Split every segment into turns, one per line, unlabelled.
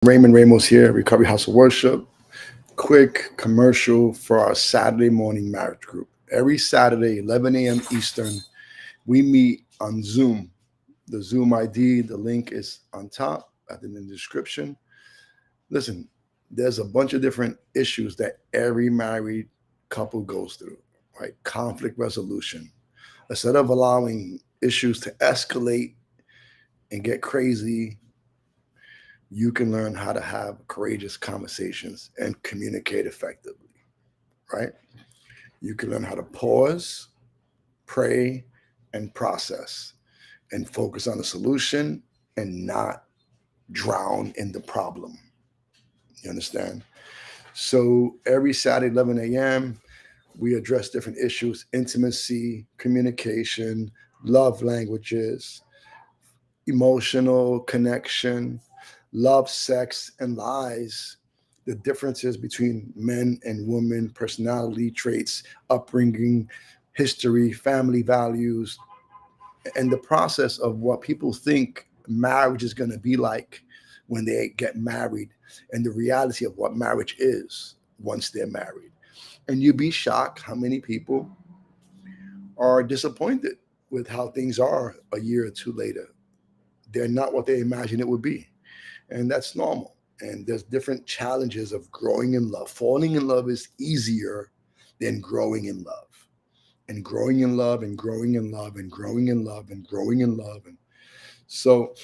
Raymond Ramos here, Recovery House of Worship. Quick commercial for our Saturday morning marriage group. Every Saturday, 11 a.m. Eastern, we meet on Zoom. The Zoom ID, the link is on top, in the description. Listen, there's a bunch of different issues that every married couple goes through, right? Conflict resolution. Instead of allowing issues to escalate and get crazy, you can learn how to have courageous conversations and communicate effectively, right? You can learn how to pause, pray, and process and focus on the solution and not drown in the problem. You understand? So every Saturday, 11 a.m., we address different issues: intimacy, communication, love languages, emotional connection, love, sex, and lies, the differences between men and women, personality traits, upbringing, history, family values, and the process of what people think marriage is going to be like when they get married, and the reality of what marriage is once they're married. And you'd be shocked how many people are disappointed with how things are a year or two later. They're not what they imagined it would be, and that's normal. And there's different challenges of growing in love. Falling in love is easier than growing in love, and growing in love and growing in love and growing in love and growing in love. And so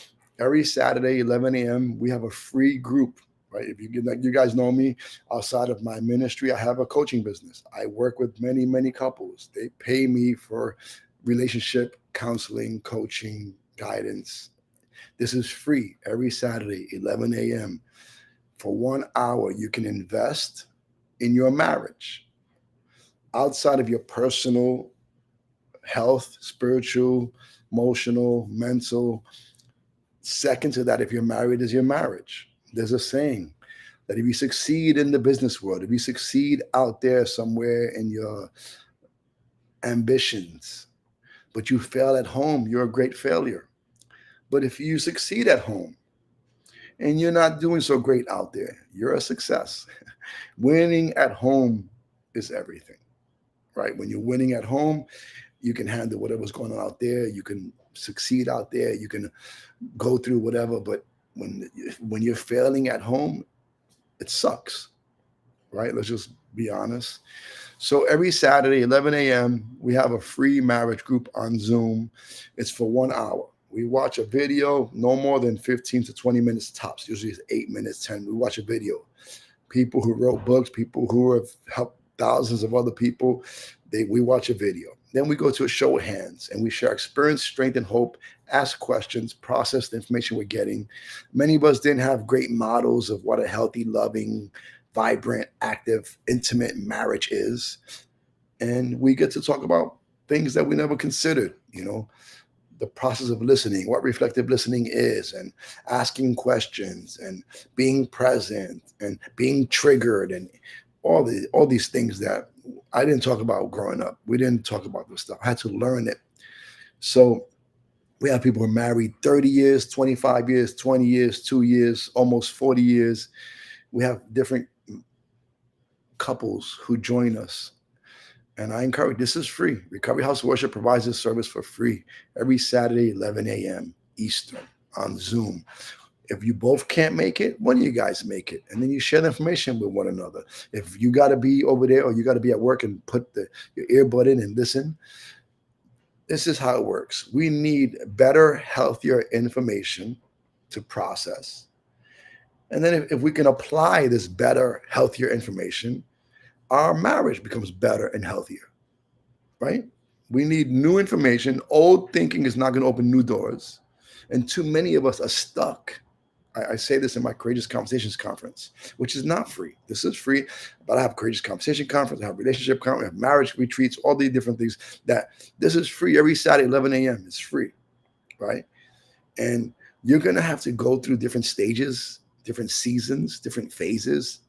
every Saturday, 11 a.m., we have a free group. Right. If you get, like, you guys know me, outside of my ministry, I have a coaching business. I work with many, many couples. They pay me for relationship counseling, coaching, guidance. This is free every Saturday, 11 a.m. For 1 hour, you can invest in your marriage outside of your personal health, spiritual, emotional, mental. Second to that, if you're married, is your marriage. There's a saying that if you succeed in the business world, if you succeed out there somewhere in your ambitions, but you fail at home, you're a great failure. But if you succeed at home and you're not doing so great out there, you're a success. Winning at home is everything, right? When you're winning at home, you can handle whatever's going on out there. You can succeed out there. You can go through whatever. But when you're failing at home, it sucks, right? Let's just be honest. So every Saturday, 11 a.m., we have a free marriage group on Zoom. It's for 1 hour. We watch a video, no more than 15 to 20 minutes tops. Usually it's 8 minutes, 10. We watch a video. People who wrote books, people who have helped thousands of other people, we watch a video. Then we go to a show of hands and we share experience, strength, and hope, ask questions, process the information we're getting. Many of us didn't have great models of what a healthy, loving, vibrant, active, intimate marriage is. And we get to talk about things that we never considered, the process of listening, what reflective listening is, and asking questions, and being present, and being triggered, and all these things that I didn't talk about growing up. We didn't talk about this stuff. I had to learn it. So we have people who are married 30 years, 25 years, 20 years, 2 years, almost 40 years. We have different couples who join us. And I encourage, this is free. Recovery House of Worship provides this service for free every Saturday, 11 a.m. Eastern on Zoom. If you both can't make it, one of you guys make it. And then you share the information with one another. If you got to be over there or you got to be at work and put your earbud in and listen, this is how it works. We need better, healthier information to process. And then if we can apply this better, healthier information, our marriage becomes better and healthier, right? We need new information. Old thinking is not going to open new doors. And too many of us are stuck. I say this in my Courageous Conversations conference, which is not free. This is free, but I have Courageous Conversation conference, I have relationship conference, I have marriage retreats, all these different things. That this is free every Saturday, 11 a.m. It's free, right? And you're going to have to go through different stages, different seasons, different phases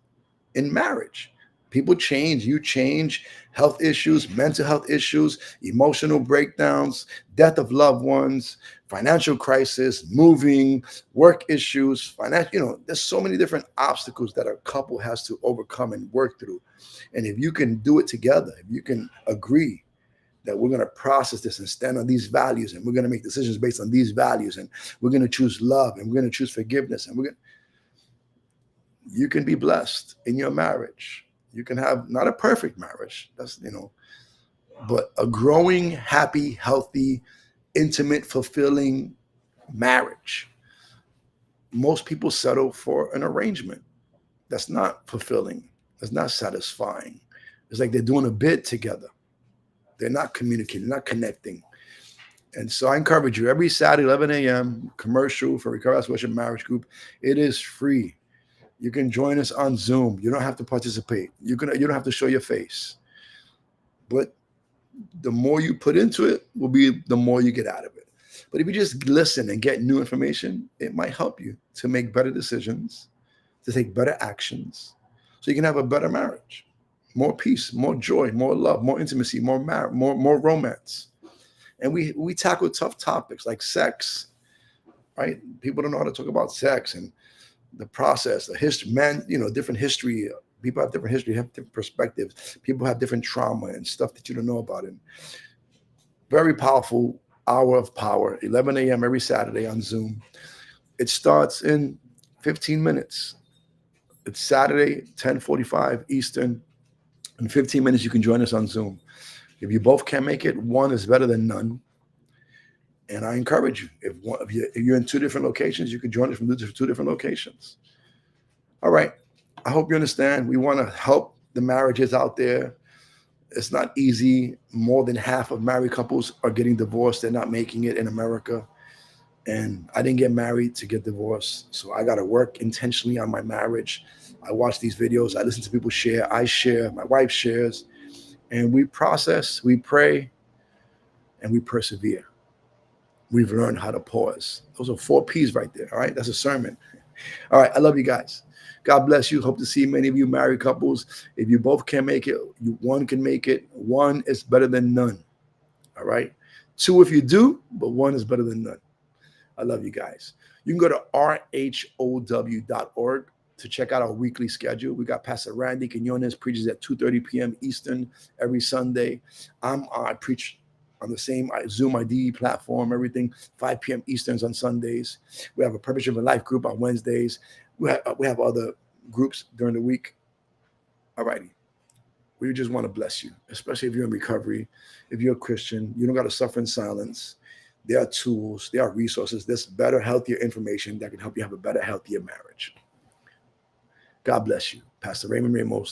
in marriage. People change, you change, health issues, mental health issues, emotional breakdowns, death of loved ones, financial crisis, moving, work issues, financial, there's so many different obstacles that a couple has to overcome and work through. And if you can do it together, if you can agree that we're going to process this and stand on these values, and we're going to make decisions based on these values, and we're going to choose love, and we're going to choose forgiveness, and you can be blessed in your marriage. You can have not a perfect marriage, but a growing, happy, healthy, intimate, fulfilling marriage. Most people settle for an arrangement that's not fulfilling, that's not satisfying. It's like they're doing a bid together. They're not communicating, not connecting. And so I encourage you, every Saturday, 11 a.m., commercial for Recovery House Worship Marriage Group. It is free. You can join us on Zoom. You don't have to participate. You don't have to show your face. But the more you put into it will be the more you get out of it. But if you just listen and get new information, it might help you to make better decisions, to take better actions, so you can have a better marriage, more peace, more joy, more love, more intimacy, more romance. And we tackle tough topics like sex, right? People don't know how to talk about sex and the process, the history, different history. People have different history, have different perspectives. People have different trauma and stuff that you don't know about. And very powerful hour of power, 11 a.m. every Saturday on Zoom. It starts in 15 minutes. It's Saturday, 10:45 Eastern. In 15 minutes, you can join us on Zoom. If you both can't make it, one is better than none. And I encourage you, if you're in two different locations, you can join us from two different locations. All right. I hope you understand. We want to help the marriages out there. It's not easy. More than half of married couples are getting divorced. They're not making it in America. And I didn't get married to get divorced. So I got to work intentionally on my marriage. I watch these videos. I listen to people share. I share. My wife shares. And we process, we pray, and we persevere. We've learned how to pause. Those are 4 P's right there. All right. That's a sermon. All right. I love you guys. God bless you. Hope to see many of you married couples. If you both can't make it, one can make it. One is better than none. All right. 2 if you do, but 1 is better than none. I love you guys. You can go to rhow.org to check out our weekly schedule. We got Pastor Randy Quinones preaches at 2:30 p.m. Eastern every Sunday. I preach on the same Zoom IDE platform, everything, 5 p.m. Easterns on Sundays. We have a Purpose Driven Life group on Wednesdays. We have other groups during the week. All righty. We just want to bless you, especially if you're in recovery. If you're a Christian, you don't got to suffer in silence. There are tools, there are resources, there's better, healthier information that can help you have a better, healthier marriage. God bless you. Pastor Raymond Ramos.